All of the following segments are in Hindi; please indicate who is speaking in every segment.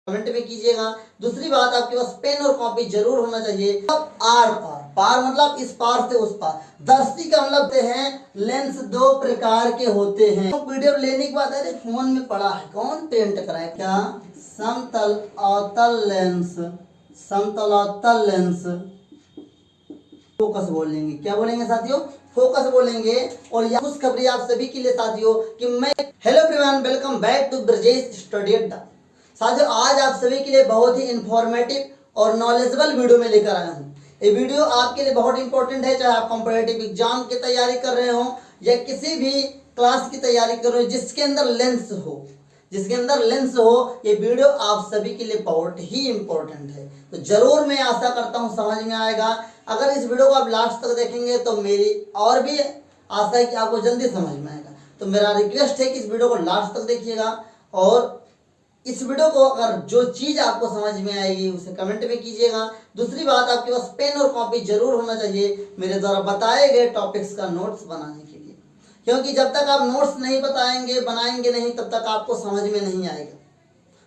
Speaker 1: कमेंट में कीजिएगा। दूसरी बात, आपके पास पेन और कॉपी जरूर होना चाहिए। अब आर पार, पार मतलब इस पार से उस पार। दर्शी का मतलब हैं लेंस दो प्रकार के होते हैं। पीडीएफ लेने के बाद अरे फोन में पड़ा है, कौन प्रिंट कराए क्या? समतल अवतल लेंस, समतल अवतल लेंस फोकस बोलेंगे। क्या बोलेंगे साथियों? फोकस बोलेंगे। और यह खुशखबरी आप सभी के लिए साथियों कि मैं hello everyone, welcome back to Brajesh Study Adda. साथियों आज आप सभी के लिए बहुत ही इंफॉर्मेटिव और नॉलेजेबल वीडियो में लेकर आया हूँ। ये वीडियो आपके लिए बहुत इंपॉर्टेंट है, चाहे आप कॉम्पिटिटिव एग्जाम की तैयारी कर रहे हो या किसी भी क्लास की तैयारी कर रहे हो जिसके अंदर लेंस हो, जिसके अंदर लेंस हो। ये वीडियो आप सभी के लिए बहुत ही इंपॉर्टेंट है, तो जरूर मैं आशा करता हूँ समझ में आएगा। अगर इस वीडियो को आप लास्ट तक देखेंगे तो मेरी और भी आशा है कि आपको जल्दी समझ में आएगा। तो मेरा रिक्वेस्ट है कि इस वीडियो को लास्ट तक देखिएगा और इस वीडियो को अगर जो चीज आपको समझ में आएगी उसे कमेंट में कीजिएगा। दूसरी बात, आपके पास पेन और कॉपी जरूर होना चाहिए मेरे द्वारा बताए गए टॉपिक्स का नोट्स बनाने के लिए, क्योंकि जब तक आप नोट्स नहीं बताएंगे बनाएंगे नहीं तब तक आपको समझ में नहीं आएगा।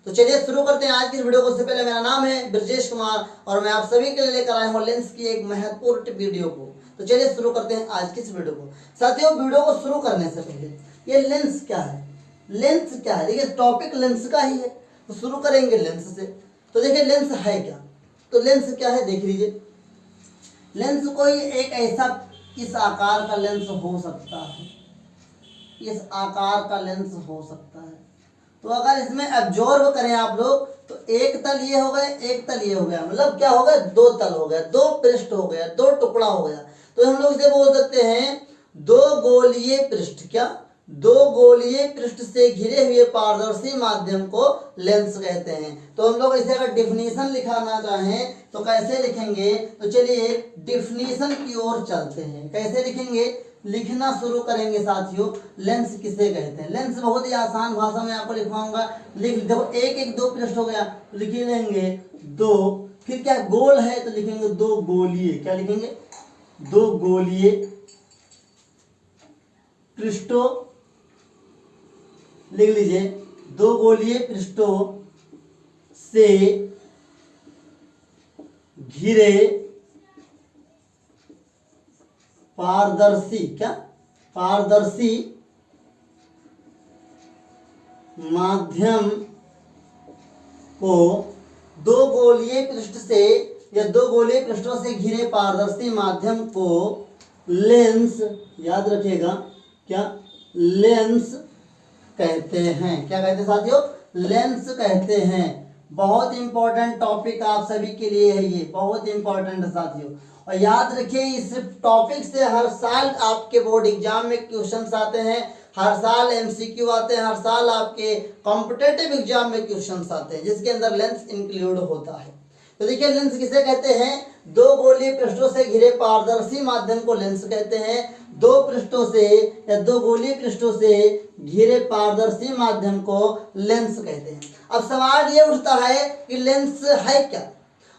Speaker 1: तो चलिए शुरू करते हैं आज की वीडियो को। उससे पहले मेरा नाम है ब्रजेश कुमार और मैं आप सभी के लिए लेकर आया हूँ लेंस की एक महत्वपूर्ण वीडियो को। तो चलिए शुरू करते हैं आज की इस वीडियो को। साथियों वीडियो को शुरू करने से पहले ये लेंस क्या है, लेंस क्या है, देखिए टॉपिक लेंस का ही है तो शुरू करेंगे लेंस से। तो देखिए लेंस है क्या, तो लेंस क्या है देख लीजिए। लेंस कोई एक ऐसा इस आकार का लेंस हो सकता है, इस आकार का लेंस हो सकता है। तो अगर इसमें एब्जॉर्ब करें आप लोग तो एक तल ये हो गए, एक तल ये हो गया, मतलब क्या हो गया, दो तल हो गया, दो पृष्ठ हो गया, दो टुकड़ा हो गया। तो हम लोग इसे बोल सकते हैं दो गोलीय पृष्ठ। क्या? दो गोलीय पृष्ठ से घिरे हुए पारदर्शी माध्यम को लेंस कहते हैं। तो हम लोग इसे अगर डिफिनीशन लिखाना चाहें तो कैसे लिखेंगे? तो चलिए डिफिनीशन की ओर चलते हैं। कैसे लिखेंगे, लिखना शुरू करेंगे साथियों। लेंस किसे कहते हैं? लेंस बहुत ही आसान भाषा में आपको लिखवाऊंगा। लिख देखो, एक एक दो पृष्ठ हो गया, लिख लेंगे दो। फिर क्या गोल है तो लिखेंगे दो गोलीय। क्या लिखेंगे? दो गोलीय पृष्ठों, लिख लीजिए दो गोलीय पृष्ठों से घिरे पारदर्शी, क्या? पारदर्शी माध्यम को, दो गोलीय पृष्ठ से या दो गोलीय पृष्ठों से घिरे पारदर्शी माध्यम को लेंस, याद रखिएगा, क्या? लेंस कहते हैं। क्या कहते हैं साथियों? लेंस कहते हैं। बहुत इंपॉर्टेंट टॉपिक आप सभी के लिए है, ये बहुत इंपॉर्टेंट है साथियों। और याद रखिए इस टॉपिक से हर साल आपके बोर्ड एग्जाम में क्वेश्चंस आते हैं, हर साल एमसीक्यू आते हैं, हर साल आपके कॉम्पिटिटिव एग्जाम में क्वेश्चंस आते हैं जिसके अंदर लेंस इंक्लूड होता है। तो देखिए लेंस किसे कहते हैं? दो गोलीय पृष्ठों से घिरे पारदर्शी माध्यम को लेंस कहते हैं। दो पृष्ठों से या दो गोलीय पृष्ठों से घिरे पारदर्शी माध्यम को लेंस कहते हैं। अब सवाल ये उठता है कि लेंस है क्या,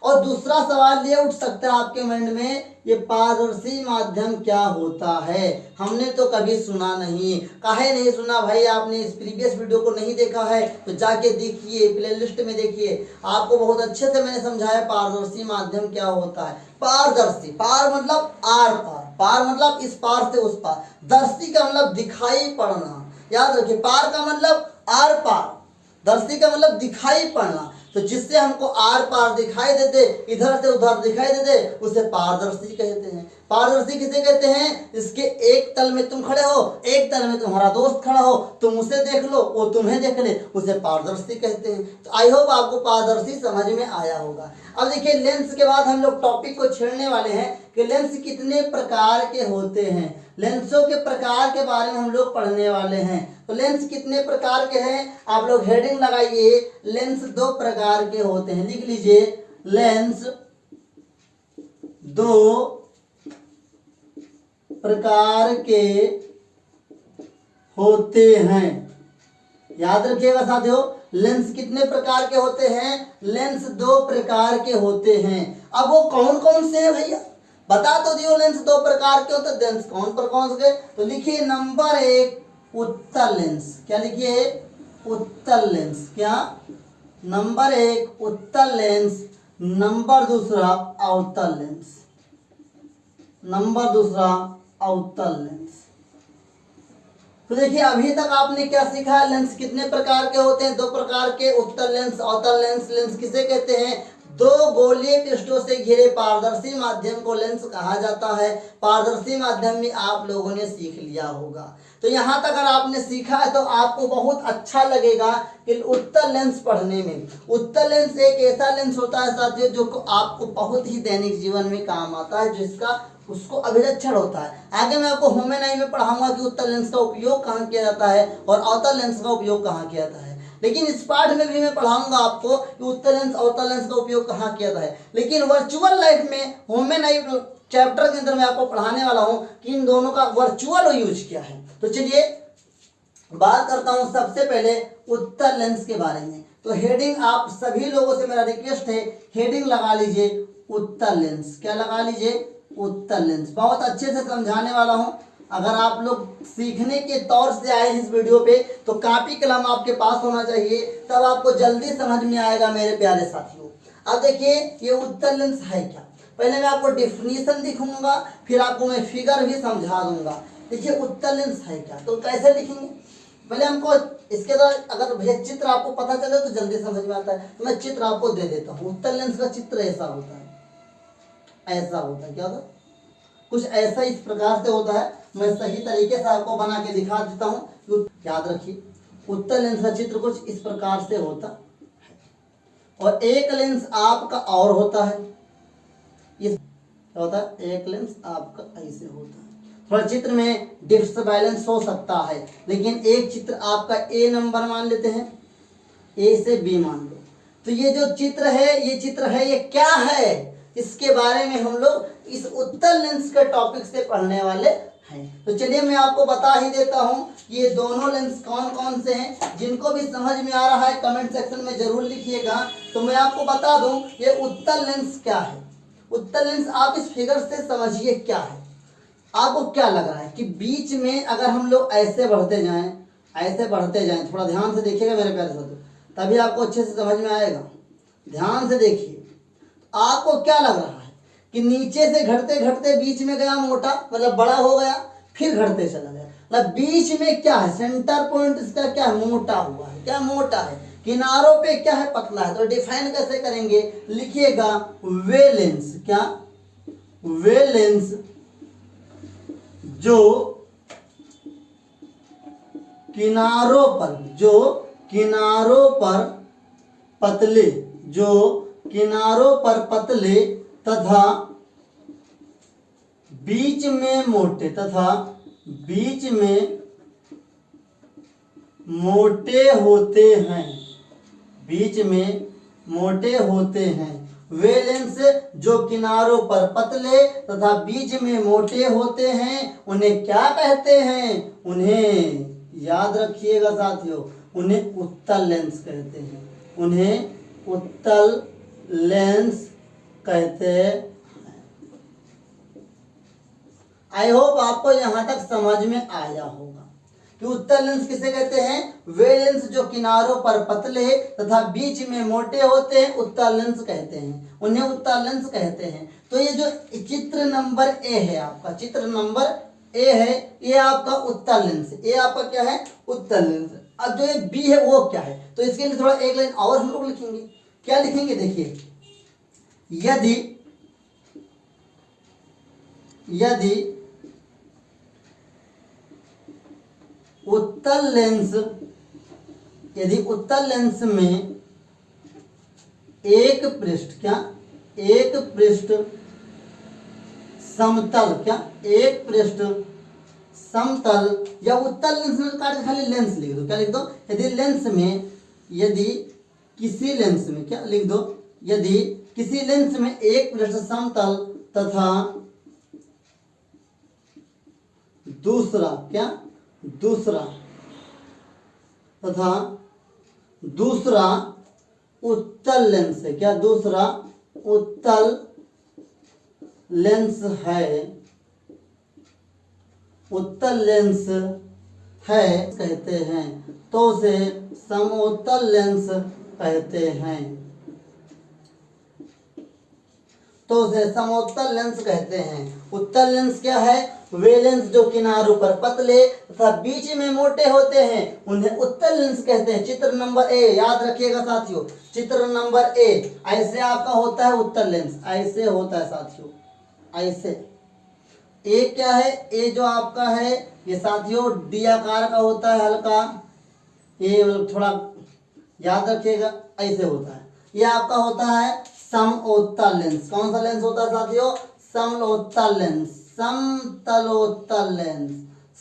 Speaker 1: और दूसरा सवाल ये उठ सकता है आपके माइंड में, ये पारदर्शी माध्यम क्या होता है? हमने तो कभी सुना नहीं। काहे नहीं सुना भाई? आपने इस प्रीवियस वीडियो को नहीं देखा है तो जाके देखिए, प्लेलिस्ट में देखिए, आपको बहुत अच्छे से मैंने समझाया पारदर्शी माध्यम क्या होता है। पारदर्शी, पार मतलब आर पार, पार मतलब इस पार से उस पार। दर्शी का मतलब दिखाई पड़ना, याद रखिए। पार का मतलब आर पार, दर्शी का मतलब दिखाई पड़ना। तो जिससे हमको आर पार दिखाई देते, इधर से उधर दिखाई देते, उसे पारदर्शी कहते हैं। पारदर्शी किसे कहते हैं? इसके एक तल में तुम खड़े हो, एक तल में तुम्हारा दोस्त खड़ा हो, तुम उसे देख लो, वो तुम्हें देख ले, उसे पारदर्शी कहते हैं। तो आई होप आपको पारदर्शी समझ में आया होगा। अब देखिए लेंस के बाद हम लोग टॉपिक को छेड़ने वाले हैं कि लेंस कितने प्रकार के होते हैं। लेंसों के प्रकार के बारे में हम लोग पढ़ने वाले हैं। तो लेंस कितने प्रकार के हैं? आप लोग हेडिंग लगाइए, लेंस दो प्रकार के होते हैं। लिख लीजिए लेंस दो प्रकार के होते हैं। याद रखिएगा साथियों, लेंस कितने प्रकार के होते हैं? लेंस दो प्रकार के होते हैं। अब वो कौन कौन से हैं भैया? बता तो दियो लेंस दो प्रकार के होते हैं। लेंस कौन से? तो लिखिए नंबर एक उत्तल लेंस। क्या लिखिए? उत्तल लेंस। क्या नंबर एक उत्तल लेंस, नंबर दूसरा अवतल लेंस, नंबर दूसरा अवतल लेंस। तो देखिए अभी तक आपने क्या सीखा, लेंस कितने प्रकार के होते हैं, दो प्रकार के, उत्तल लेंस अवतल लेंस। लेंस किसे कहते हैं, दो गोलीय पृष्ठों से घिरे पारदर्शी माध्यम को लेंस कहा जाता है। पारदर्शी माध्यम में आप लोगों ने सीख लिया होगा। तो यहाँ तक अगर आपने सीखा है तो आपको बहुत अच्छा लगेगा कि उत्तल लेंस पढ़ने में। उत्तल लेंस एक ऐसा लेंस होता है साथियों जो आपको बहुत ही दैनिक जीवन में काम आता है, जिसका उसको अभिलक्षण होता है। आगे मैं आपको होमेनाई में पढ़ाऊंगा कि उत्तल लेंस का उपयोग कहाँ किया जाता है और अवतल लेंस का उपयोग कहाँ किया जाता है। लेकिन इस पाठ में भी मैं पढ़ाऊंगा आपको कि उत्तल लेंस अवतल लेंस का उपयोग कहाँ किया जाता है। लेकिन वर्चुअल लाइफ में होमेनाई चैप्टर के अंदर मैं आपको पढ़ाने वाला हूँ कि इन दोनों का वर्चुअल यूज क्या है। तो चलिए बात करता हूँ सबसे पहले उत्तल लेंस के बारे में। तो हेडिंग आप सभी लोगों से मेरा रिक्वेस्ट है, हेडिंग लगा लीजिए उत्तल लेंस। क्या लगा लीजिए, उत्तल लेंस। बहुत अच्छे से समझाने वाला हूं। अगर आप लोग सीखने के तौर से आए इस वीडियो पे तो कापी कलम आपके पास होना चाहिए, तब आपको जल्दी समझ में आएगा मेरे प्यारे साथियों। अब देखिए ये उत्तल लेंस है क्या। पहले मैं आपको डेफिनेशन दिखाऊंगा, फिर आपको मैं फिगर भी समझा दूंगा। देखिए उत्तल लेंस है क्या, तो कैसे लिखेंगे। पहले हमको इसके द्वारा अगर भैया चित्र आपको पता चले तो जल्दी समझ में आता है। तो मैं चित्र आपको दे देता हूँ। उत्तल लेंस का चित्र ऐसा होता है, ऐसा होता है। क्या होता है, कुछ ऐसा इस प्रकार से होता है। मैं सही तरीके से आपको बना के दिखा देता हूँ, याद रखिए। उत्तल लेंस का चित्र कुछ इस प्रकार से होता है और एक लेंस आपका और होता है, इस होता है। एक लेंस आपका ऐसे होता है। थोड़ा चित्र में डिसबैलेंस हो सकता है, लेकिन एक चित्र आपका ए नंबर मान लेते हैं, ए से बी मान लो। तो ये जो चित्र है, ये चित्र है, ये क्या है, इसके बारे में हम लोग इस उत्तल लेंस के टॉपिक से पढ़ने वाले हैं। तो चलिए मैं आपको बता ही देता हूँ ये दोनों लेंस कौन कौन से हैं। जिनको भी समझ में आ रहा है कमेंट सेक्शन में जरूर लिखिएगा। तो मैं आपको बता दूं ये उत्तल लेंस क्या है। उत्तल लेंस आप इस फिगर से समझिए क्या है। आपको क्या लग रहा है कि बीच में अगर हम लोग ऐसे बढ़ते जाएं, ऐसे बढ़ते जाएं, थोड़ा ध्यान से देखिएगा मेरे प्यारे साथियों, तभी आपको अच्छे से समझ में आएगा। ध्यान से देखिए, आपको क्या लग रहा है कि नीचे से घटते घटते बीच में गया मोटा, मतलब बड़ा हो गया, फिर घटते चला गया। मतलब बीच में क्या है, सेंटर पॉइंट इसका क्या है, मोटा हुआ है। क्या मोटा है, किनारों पे क्या है, पतला है। तो डिफाइन कैसे करेंगे, लिखिएगा वे लेंस। क्या, वे लेंस जो किनारों पर, जो किनारों पर पतले, जो किनारों पर पतले तथा बीच में मोटे, तथा बीच में मोटे होते हैं, बीच में मोटे होते हैं। वे लेंस जो किनारों पर पतले तथा बीच में मोटे होते हैं उन्हें क्या कहते हैं, उन्हें याद रखिएगा साथियों, उन्हें उत्तल लेंस कहते हैं। उन्हें उत्तल लेंस कहते हैं। आई होप आपको यहां तक समझ में आया होगा कि उत्तल लेंस किसे कहते हैं। वे लेंस जो किनारों पर पतले तथा बीच में मोटे होते हैं उत्तल लेंस कहते हैं, उन्हें उत्तल लेंस कहते हैं। तो ये जो चित्र नंबर ए है आपका, चित्र नंबर ए है, ये आपका उत्तल लेंस है। ये आपका क्या है, उत्तल लेंस। अब जो ये बी है वो क्या है, तो इसके लिए थोड़ा एक लाइन और हम लोग लिखेंगे। क्या लिखेंगे, देखिए, यदि उत्तल लेंस, यदि उत्तल लेंस में एक पृष्ठ, क्या, एक पृष्ठ समतल, क्या, एक पृष्ठ समतल, या उत्तल लेंस में काट खाली लेंस लिख दो। क्या लिख दो, यदि लेंस में, यदि किसी लेंस में, क्या लिख दो, यदि किसी लेंस में एक पृष्ठ समतल तथा दूसरा, क्या, दूसरा तथा दूसरा उत्तल लेंस है। क्या, दूसरा उत्तल लेंस है, उत्तल लेंस है कहते हैं, तो उसे समोत्तल लेंस कहते हैं। तो उसे समोत्तल लेंस कहते हैं। उत्तल लेंस क्या है? वे लेंस जो किनारों पर पतले तथा बीच में मोटे होते हैं उन्हें उत्तल लेंस कहते हैं। चित्र नंबर ए याद रखिएगा साथियों, चित्र नंबर ए ऐसे आपका होता है उत्तल लेंस, ऐसे होता है साथियों, ऐसे। ए क्या है? ए जो आपका है ये साथियों डी आकार का होता है, हल्का, ये थोड़ा याद रखिएगा, ऐसे होता है। ये आपका होता है समोत्तल लेंस। कौन सा लेंस होता है साथियों? समोत्तल लेंस, समतलोत्तल लेंस,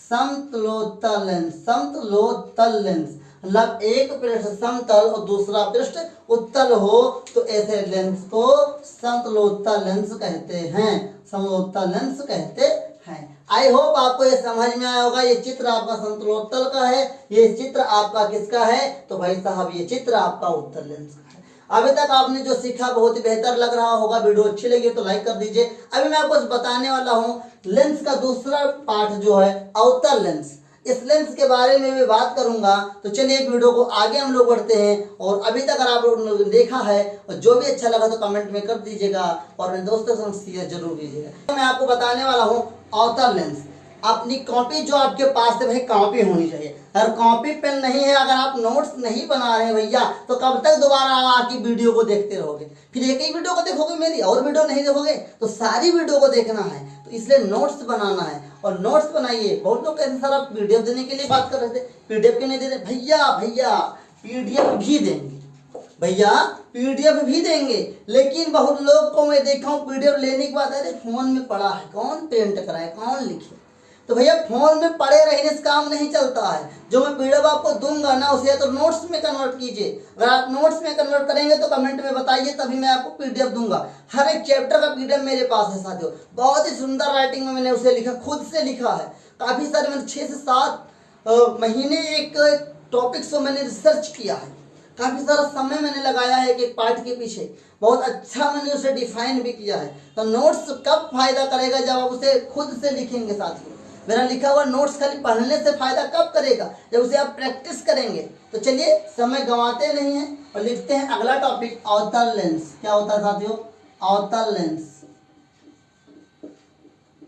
Speaker 1: समतलोत्तल लेंस, समतलोत्तल लेंस। मतलब एक पृष्ठ समतल और दूसरा पृष्ठ उत्तल हो तो ऐसे लेंस को समतलोत्तल लेंस कहते हैं, समतलोत्तल लेंस कहते हैं। आई होप आपको ये समझ में आया होगा। ये चित्र आपका समतलोत्तल का है, ये चित्र आपका किसका है? तो भाई साहब ये चित्र आपका उत्तल लेंस का है। अभी तक आपने जो सीखा बहुत ही बेहतर लग रहा होगा। वीडियो अच्छी लगी तो लाइक कर दीजिए। अभी मैं आपको बताने वाला हूँ लेंस का दूसरा पार्ट जो है अवतल लेंस। इस लेंस के बारे में भी बात करूंगा। तो चलिए वीडियो को आगे हम लोग बढ़ते हैं। और अभी तक अगर आप लोगों ने देखा है और जो भी अच्छा लगा तो कमेंट में कर दीजिएगा और अपने दोस्तों के साथ शेयर जरूर कीजिएगा। मैं आपको बताने वाला हूँ अवतल लेंस। अपनी कॉपी जो आपके पास है भाई कॉपी होनी चाहिए। अगर कॉपी पेन नहीं है, अगर आप नोट्स नहीं बना रहे हैं भैया तो कब तक दोबारा आके वीडियो को देखते रहोगे? फिर एक ही वीडियो को देखोगे, मेरी और वीडियो नहीं देखोगे। तो सारी वीडियो को देखना है, तो इसलिए नोट्स बनाना है और नोट्स बनाइए। बहुत लोग कहते हैं सर आप पीडीएफ देने के लिए बात कर रहे थे, पीडीएफ क्यों नहीं दे रहे? भैया पीडीएफ भी देंगे, भैया पीडीएफ भी देंगे। लेकिन बहुत लोग को मैं देखा हूँ पीडीएफ लेने के बाद अरे फोन में पड़ा है, कौन प्रिंट कराए, कौन लिखे? तो भैया फोन में पड़े रहने से काम नहीं चलता है। जो मैं पीडीएफ आपको दूंगा ना उसे तो नोट्स में कन्वर्ट कीजिए। अगर आप नोट्स में कन्वर्ट करेंगे तो कमेंट में बताइए, तभी मैं आपको पीडीएफ दूंगा। हर एक चैप्टर का पीडीएफ मेरे पास है साथियों। बहुत ही सुंदर राइटिंग में मैंने उसे लिखा, खुद से लिखा है। काफ़ी सारे मैंने 6 से 7 महीने एक टॉपिक को मैंने रिसर्च किया है। काफ़ी सारा समय मैंने लगाया है एक पार्ट के पीछे। बहुत अच्छा मैंने उसे डिफाइन भी किया है। तो नोट्स कब फायदा करेगा? जब आप उसे खुद से लिखेंगे साथियों। मेरा लिखा हुआ नोट्स खाली पढ़ने से फायदा कब करेगा? जब उसे आप प्रैक्टिस करेंगे। तो चलिए समय गंवाते नहीं हैं और लिखते हैं अगला टॉपिक अवतल लेंस। क्या होता है साथियों? अवतल लेंस।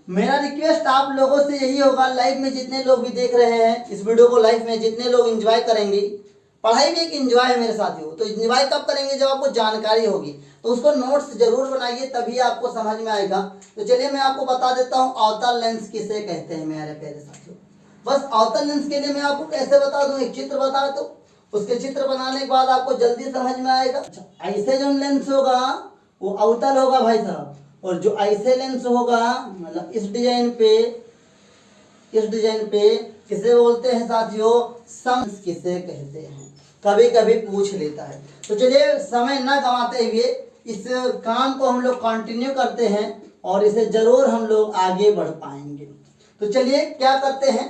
Speaker 1: मेरा रिक्वेस्ट आप लोगों से यही होगा, लाइव में जितने लोग भी देख रहे हैं इस वीडियो को, लाइव में जितने लोग एंजॉय करेंगे, पढ़ाई भी एक एंजॉय है मेरे साथियों। तो एंजॉय कब करेंगे? जब आपको जानकारी होगी। तो उसको नोट्स जरूर बनाइए, तभी आपको समझ में आएगा। तो चलिए मैं आपको बता देता हूँ अवतल लेंस किसे कहते हैं मेरे प्यारे साथियों। बस अवतल लेंस के लिए मैं आपको कैसे बता दूं, एक चित्र बता दो। उसके चित्र बनाने के बाद आपको जल्दी समझ में आएगा। ऐसे जो लेंस होगा वो अवतल होगा भाई साहब, और जो ऐसे लेंस होगा मतलब इस डिजाइन पे किसे बोलते हैं साथियों? सम किसे कहते हैं? कभी कभी पूछ लेता है। तो चलिए समय न गंवाते हुए इस काम को हम लोग कंटिन्यू करते हैं और इसे जरूर हम लोग आगे बढ़ पाएंगे। तो चलिए क्या करते हैं,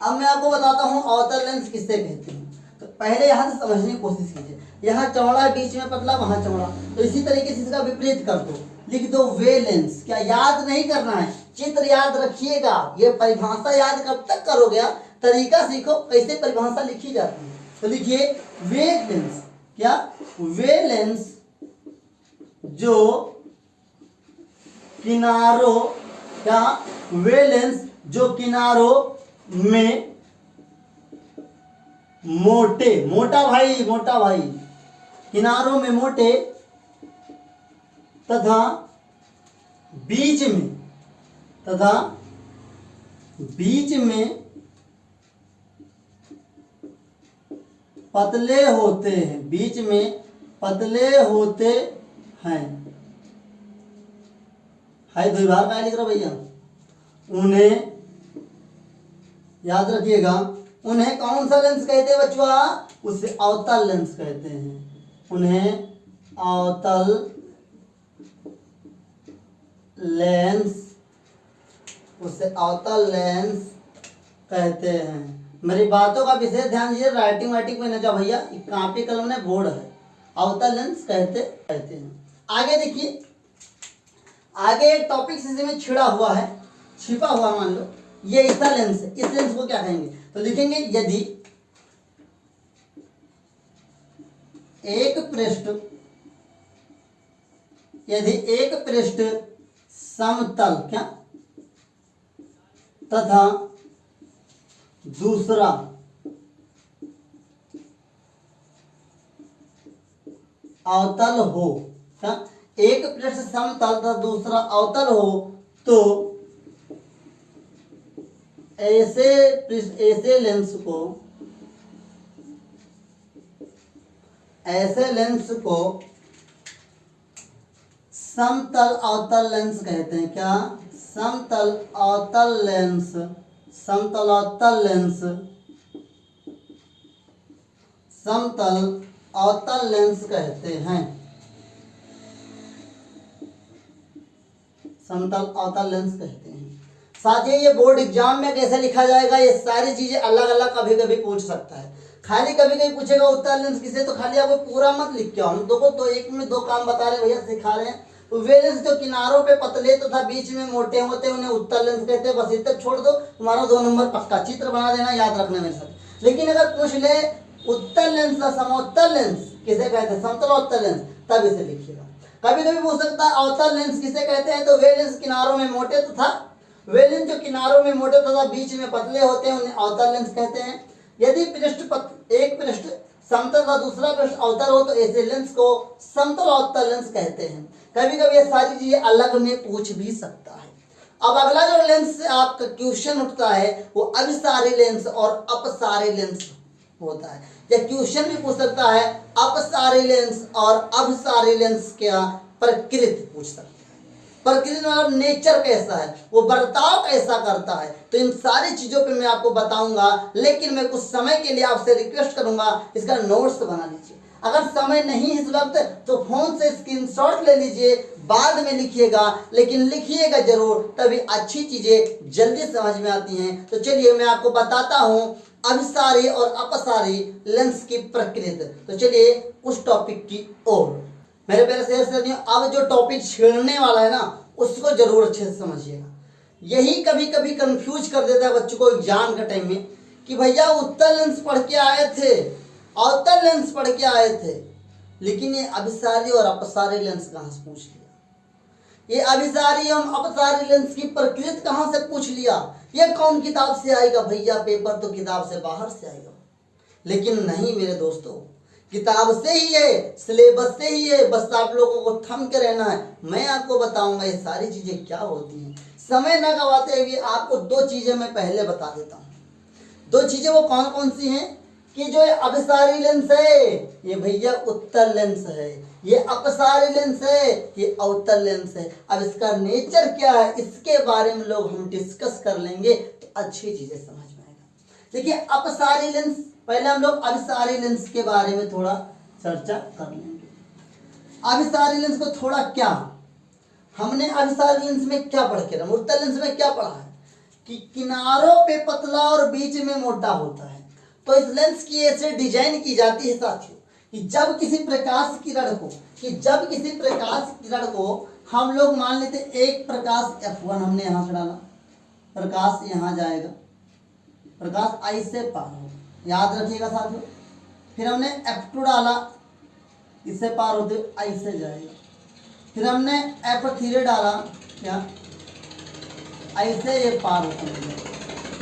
Speaker 1: अब मैं आपको बताता हूँ अवतल लेंस किससे कहते हैं। तो पहले यहाँ से समझने की कोशिश कीजिए। यहाँ चौड़ा, बीच में पतला, वहाँ चौड़ा। तो इसी तरीके से इसका विपरीत कर दो, लिख दो वे लेंस। क्या याद नहीं करना है? चित्र याद रखिएगा। ये परिभाषा याद कब तक करोगे? तरीका सीखो कैसे परिभाषा लिखी जाती है। तो लिखिए वे लेंस। क्या? वे लेंस जो किनारों, क्या? वे लेंस जो किनारों में मोटा भाई किनारों में मोटे तथा बीच में पतले होते हैं, बीच में पतले होते हैं। हाय दो बार क्या लिख रहा भैया? उन्हें याद रखिएगा, उन्हें कौन सा लेंस कहते हैं बच्चों? उसे अवतल लेंस कहते हैं। उन्हें अवतल लेंस, उसे अवतल लेंस कहते हैं। मेरी बातों का विशेष ध्यान दीजिए, राइटिंग में न जाओ भैया, कॉपी कलम में बोर्ड है। अवतल लेंस कहते हैं। आगे देखिए, आगे एक टॉपिक इसमें छिड़ा हुआ है, छिपा हुआ, मान लो ये ऐसा लेंस है। इस लेंस को क्या कहेंगे? तो लिखेंगे एक पृष्ठ समतल क्या तथा दूसरा अवतल हो, क्या एक पृष्ठ समतल तथा दूसरा अवतल हो तो ऐसे लेंस को समतल अवतल लेंस कहते हैं। क्या? समतल अवतल लेंस कहते हैं। समतल अवतल लेंस कहते हैं। साथियों, ये बोर्ड एग्जाम में कैसे लिखा जाएगा, ये सारी चीजें अलग अलग कभी कभी पूछ सकता है। खाली कभी कभी पूछेगा उत्तल लेंस किसे, तो खाली आपको पूरा मत लिख के आओ। देखो तो एक में दो काम बता रहे भैया, सिखा रहे हैं। तो वे लेंस जो किनारों पे पतले तथा बीच में मोटे होते हैं उन्हें उत्तल लेंस कहते हैं। बस इतना छोड़ दो, तुम्हारा 2 नंबर पक्का। चित्र बना देना, याद रखना मेरे साथ। लेकिन अगर पूछ ले उत्तल लेंस या समोत्तल लेंस किसे कहते हैं, समतल उत्तल लेंस, तब इसे लिखिएगा। कभी कभी पूछ सकता है अवतल लेंस किसे कहते हैं, तो वे लेंस किनारों में मोटे तथा वे लेंस जो किनारों में मोटे तथा बीच में पतले होते हैं उन्हें अवतल लेंस कहते हैं। यदि एक पृष्ठ समतल तथा दूसरा पृष्ठ अवतल हो तो ऐसे लेंस को समतल अवतल लेंस कहते हैं। कभी कभी ये सारी चीजें अलग में पूछ भी सकता है। अब अगला जो लेंस से आपका क्वेश्चन उठता है वो अभिसारी लेंस और अपसारी लेंस होता है। या क्वेश्चन भी पूछ सकता है अपसारी लेंस और अभिसारी लेंस क्या प्रकृति पूछ सकता है। प्रकृति मतलब नेचर कैसा है, वो बर्ताव कैसा करता है, तो इन सारी चीजों पे मैं आपको बताऊंगा। लेकिन मैं कुछ समय के लिए आपसे रिक्वेस्ट करूंगा इसका नोट्स बना लीजिए। अगर समय नहीं इस वक्त तो फोन से स्क्रीनशॉट ले लीजिए, बाद में लिखिएगा, लेकिन लिखिएगा जरूर, तभी अच्छी चीजें जल्दी समझ में आती हैं। तो चलिए मैं आपको बताता हूँ अभिसारी और अपसारी लेंस की प्रकृति। तो चलिए उस टॉपिक की ओर। मेरे प्यारे साथियों, अब जो टॉपिक छेड़ने वाला है ना उसको जरूर अच्छे से समझिएगा। यही कभी कभी कंफ्यूज कर देता है बच्चों को एग्जाम के टाइम में कि भैया उत्तल लेंस पढ़ के आए थे, अवतल लेंस पढ़ के आए थे, लेकिन ये अभिसारी और अपसारी लेंस कहाँ से पूछ लिया, ये अभिसारी एवं अपसारी लेंस की प्रकृति कहाँ से पूछ लिया, ये कौन किताब से आएगा भैया, पेपर तो किताब से बाहर से आएगा। लेकिन नहीं मेरे दोस्तों, किताब से ही है, सिलेबस से ही है, बस आप लोगों को थम के रहना है। मैं आपको बताऊंगा ये सारी चीजें क्या होती हैं। समय न गवाते हुए आपको 2 चीजें मैं पहले बता देता हूँ। 2 चीजें वो कौन कौन सी हैं कि जो अभिसारी लेंस है ये भैया उत्तल लेंस है, ये अपसारी लेंस है ये अवतल लेंस है। अब इसका नेचर क्या है इसके बारे में लोग हम डिस्कस कर लेंगे तो अच्छी चीजें समझ में आएगा। देखिए अपसारी लेंस, पहले हम लोग अभिसारी लेंस के बारे में थोड़ा चर्चा कर लेंगे। अभिसारी लेंस को थोड़ा क्या, हमने अभिसारी लेंस में क्या पढ़ के, उत्तल लेंस में क्या पढ़ा है कि किनारों पे पतला और बीच में मोटा होता है। तो इस लेंस की ऐसे डिजाइन की जाती है साथियों कि जब किसी प्रकाश किरण को हम लोग मान लेते एक प्रकाश F1 हमने यहाँ से डाला, प्रकाश यहाँ जाएगा, प्रकाश आई से पार होगा, याद रखिएगा साथियों। फिर हमने F2 डाला, इससे पार होते आई से जाएगा। फिर हमने F3 डाला, क्या आई से ये पार होते हैं।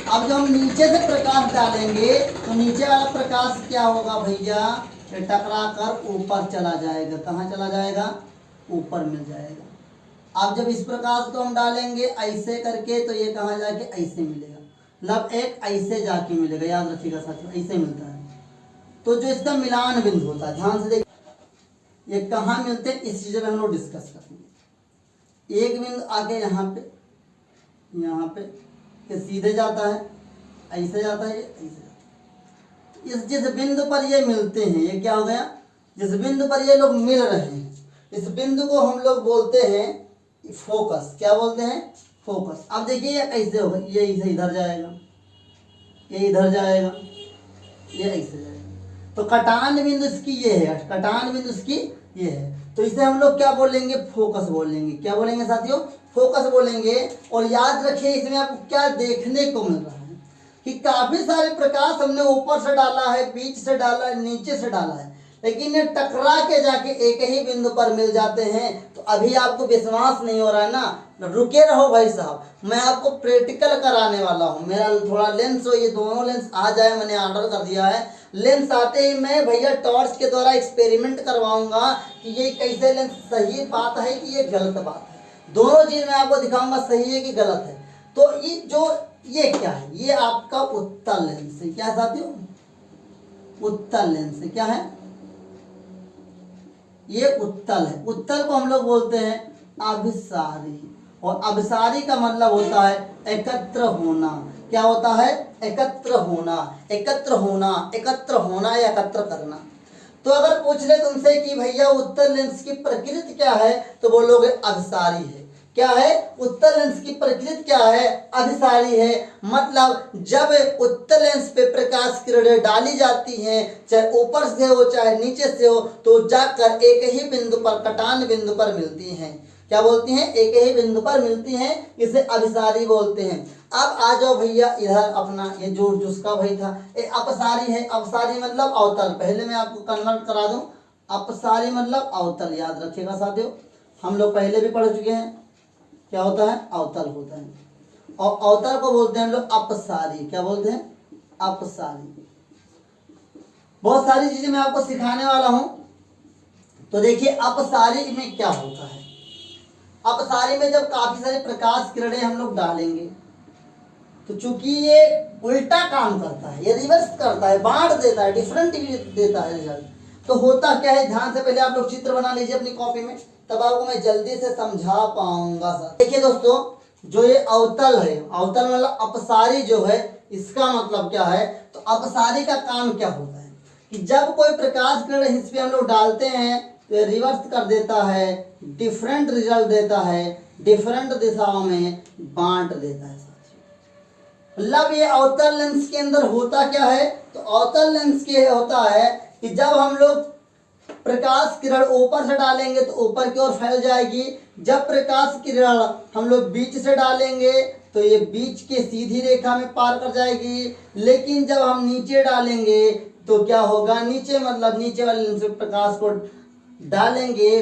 Speaker 1: अब जब हम नीचे से प्रकाश डालेंगे तो नीचे वाला प्रकाश क्या होगा भैया, टकरा कर ऊपर चला जाएगा। कहाँ चला जाएगा, ऊपर मिल जाएगा। अब जब इस प्रकाश को हम डालेंगे ऐसे करके तो ये कहाँ जाके ऐसे मिलेगा, मतलब एक ऐसे जाके मिलेगा, याद रखिएगा साथियों, ऐसे मिलता है। तो जो इसका मिलान बिंदु होता है, ध्यान से देखिए ये कहाँ मिलते हैं, इस चीज में हम लोग डिस्कस करेंगे। एक बिंदु आके यहाँ पे ये सीधे जाता है, ऐसे जाता है, ये ऐसे जाता है। जिस बिंदु पर ये मिलते हैं, ये क्या हो गया, जिस बिंदु पर ये लोग मिल रहे हैं, इस बिंदु को हम लोग बोलते हैं फोकस। क्या बोलते हैं, फोकस। अब देखिए ये कैसे होगा, ये इसे इधर जाएगा, ये इधर जाएगा, ये ऐसे जाएगा। तो कटान बिंदु इसकी ये है, कटान बिंदु इसकी ये है। तो इसे हम लोग क्या बोलेंगे, फोकस बोलेंगे। क्या बोलेंगे साथियों, फोकस बोलेंगे। और याद रखिए इसमें आपको क्या देखने को मिल रहा है कि काफी सारे प्रकाश हमने ऊपर से डाला है, बीच से डाला है, नीचे से डाला है, लेकिन ये टकरा के जाके एक ही बिंदु पर मिल जाते हैं। तो अभी आपको विश्वास नहीं हो रहा है ना, रुके रहो भाई साहब, मैं आपको प्रैक्टिकल कराने वाला हूँ। मेरा थोड़ा लेंस हो, ये दोनों लेंस आ जाए, मैंने ऑर्डर कर दिया है। लेंस आते ही मैं भैया टॉर्च के द्वारा एक्सपेरिमेंट करवाऊंगा कि ये कैसे लेंस सही बात है कि ये गलत बात है। दोनों चीज मैं आपको दिखाऊंगा सही है कि गलत है। तो ये क्या है, ये आपका उत्तल लेंस है। क्या साथियों, उत्तल लेंस है। क्या है ये, उत्तल है। उत्तल को हम लोग बोलते हैं अभिसारी, और अभिसारी का मतलब होता है एकत्र होना। क्या होता है, एकत्र होना, एकत्र होना, एकत्र होना या एकत्र करना। तो अगर पूछ ले तुमसे कि भैया उत्तल लेंस की प्रकृति क्या है, तो बोलोगे अभिसारी है। क्या है, उत्तल लेंस की प्रकृति क्या है, अभिसारी है। मतलब जब उत्तल लेंस पे प्रकाश किरणें डाली जाती हैं, चाहे ऊपर से हो चाहे नीचे से हो, तो जाकर एक ही बिंदु पर, कटान बिंदु पर मिलती हैं। क्या बोलती हैं, एक ही बिंदु पर मिलती हैं, इसे अभिसारी बोलते हैं। अब आ जाओ भैया इधर, अपना ये जो जिसका भाई था, ये अपसारी है। अपसारी मतलब अवतल, पहले मैं आपको कन्वर्ट करा दूं। अपसारी मतलब अवतल, याद रखिएगा साथियों, हम लोग पहले भी पढ़ चुके हैं। क्या होता है, अवतल होता है, और अवतल को बोलते हैं हम लोग अपसारी। क्या बोलते हैं, अपसारी। बहुत सारी चीजें मैं आपको सिखाने वाला हूं। तो देखिए अपसारी में क्या होता है। अपसारी में जब काफी सारे प्रकाश किरणें हम लोग डालेंगे, तो चूंकि ये उल्टा काम करता है, ये रिवर्स करता है, बांट देता है, डिफरेंट देता है रिजल्ट। तो होता क्या है, ध्यान से पहले आप लोग चित्र बना लीजिए अपनी कॉपी में, तब आपको मैं जल्दी से समझा पाऊंगा सर। देखिए दोस्तों, जो ये अवतल है, अवतल मतलब अपसारी जो है, इसका मतलब क्या है, तो अपसारी का काम क्या होता है कि जब कोई प्रकाश किरण इस पे हम लोग डालते हैं तो ये रिवर्स कर देता है, डिफरेंट रिजल्ट देता है, डिफरेंट दिशाओं में बांट देता है। मतलब ये अवतल लेंस के अंदर होता क्या है, तो अवतल लेंस के होता है कि जब हम लोग प्रकाश किरण ऊपर से डालेंगे तो ऊपर की ओर फैल जाएगी। जब प्रकाश किरण हम लोग बीच से डालेंगे तो ये बीच के सीधी रेखा में पार कर जाएगी। लेकिन जब हम नीचे डालेंगे तो क्या होगा, नीचे मतलब नीचे वाले लेंस में प्रकाश को डालेंगे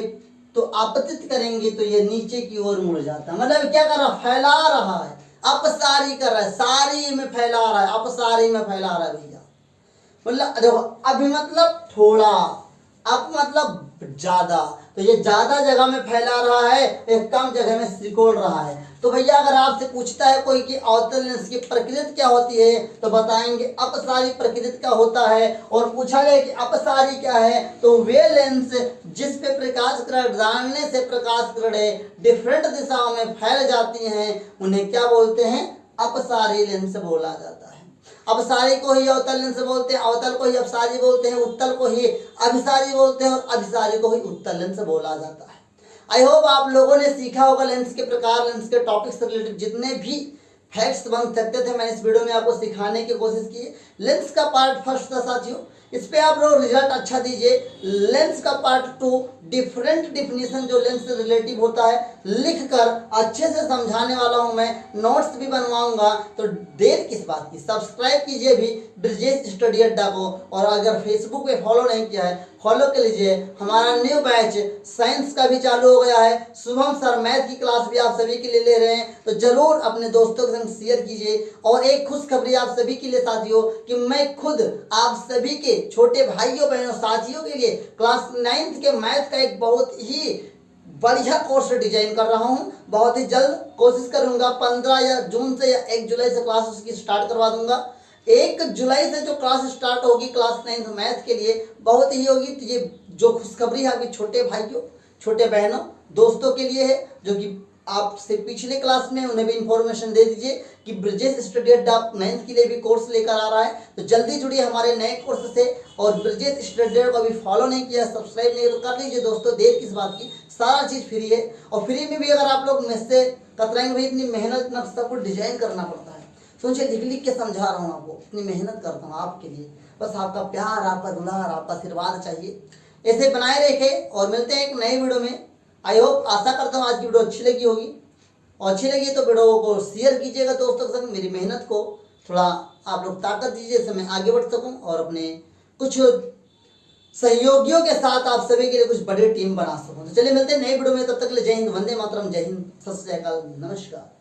Speaker 1: तो आपतित करेंगे तो ये नीचे की ओर मुड़ जाता है। मतलब क्या कर रहा, फैला रहा है, अपसारी कर रहा है, सारी में फैला रहा है, अपसारी में फैला रहा है भैया। मतलब देखो, अभी मतलब थोड़ा, अब मतलब ज्यादा, तो ये ज्यादा जगह में फैला रहा है, एक कम जगह में सिकोड़ रहा है। तो भैया अगर आपसे पूछता है कोई कि अवतल लेंस की प्रकृति क्या होती है, तो बताएंगे अपसारी प्रकृति का होता है। और पूछा जाए कि अपसारी क्या है, तो वे लेंस जिस पे प्रकाश किरण डालने से प्रकाश किरणें डिफरेंट दिशाओं में फैल जाती हैं, उन्हें क्या बोलते हैं, अपसारी लेंस बोला जाता है। अपसारी को ही अवतल लेंस बोलते हैं, अवतल को ही अपसारी बोलते हैं, उत्तल को ही अभिसारी बोलते हैं, और अभिसारी को ही उत्तल लेंस बोला जाता है। आई होप आप लोगों ने सीखा होगा लेंस के प्रकार, लेंस के टॉपिक से रिलेटेड जितने भी फैक्ट्स बन सकते थे मैंने इस वीडियो में आपको सिखाने की कोशिश की। लेंस का पार्ट फर्स्ट था साथियों, इस पे आप लोग रिजल्ट अच्छा दीजिए। लेंस का पार्ट 2 डिफरेंट डिफिनीशन जो लेंस से रिलेटिव होता है लिखकर अच्छे से समझाने वाला हूं मैं, नोट्स भी बनवाऊंगा। तो देर किस बात की, सब्सक्राइब कीजिए भी ब्रिजेश स्टडी अड्डा को, और अगर फेसबुक पे फॉलो नहीं किया है फॉलो कर लीजिए। हमारा न्यू बैच साइंस का भी चालू हो गया है, शुभम सर मैथ की क्लास भी आप सभी के लिए ले रहे हैं, तो जरूर अपने दोस्तों के संग शेयर कीजिए। और एक खुशखबरी आप सभी के लिए साथियों कि मैं खुद आप सभी के छोटे भाइयों बहनों साथियों के लिए क्लास 9th के मैथ का एक बहुत ही बढ़िया कोर्स डिजाइन कर रहा हूं। बहुत ही जल्द कोशिश करूंगा 15 या जून से या 1 जुलाई से क्लास उसकी स्टार्ट करवा दूंगा। 1 जुलाई से जो क्लास स्टार्ट होगी क्लास 9th मैथ के लिए बहुत ही होगी। तो ये जो खुशखबरी है आपके छोटे भाइयों छोटे बहनों दोस्तों के लिए है, जो कि आपसे पिछले क्लास में उन्हें भी इंफॉर्मेशन दे दीजिए कि ब्रिजेश स्टडी अड्डा 9th के लिए भी कोर्स लेकर आ रहा है। तो जल्दी जुड़िए हमारे नए कोर्स से, और ब्रिजेश स्टडी अड्डा को अभी फॉलो नहीं किया, सब्सक्राइब नहीं तो कर लीजिए दोस्तों, देर किस बात की, सारा चीज़ फ्री है। और फ्री में भी अगर आप लोग मुझसे कतराएंगे भाई इतनी मेहनत इतना सब कुछ डिजाइन करना पड़ता है, सोचिए लिख लिख के समझा रहा हूँ आपको, इतनी मेहनत करता हूँ आपके लिए, बस आपका प्यार, आपका दुलार, आपका आशीर्वाद चाहिए। ऐसे बनाए रखे, और मिलते हैं एक नए वीडियो में। आई होप, आशा करता हूँ आज की वीडियो अच्छी लगी होगी, और अच्छी लगी तो वीडियो को शेयर कीजिएगा दोस्तों के संग। मेरी मेहनत को थोड़ा आप लोग ताकत दीजिए, इससे मैं आगे बढ़ सकूं और अपने कुछ सहयोगियों के साथ आप सभी के लिए कुछ बड़ी टीम बना सकूं। तो चलिए मिलते हैं नई वीडियो में, तब तक के लिए जय हिंद, वंदे मातरम, जय हिंद, सत श्री अकाल, नमस्कार।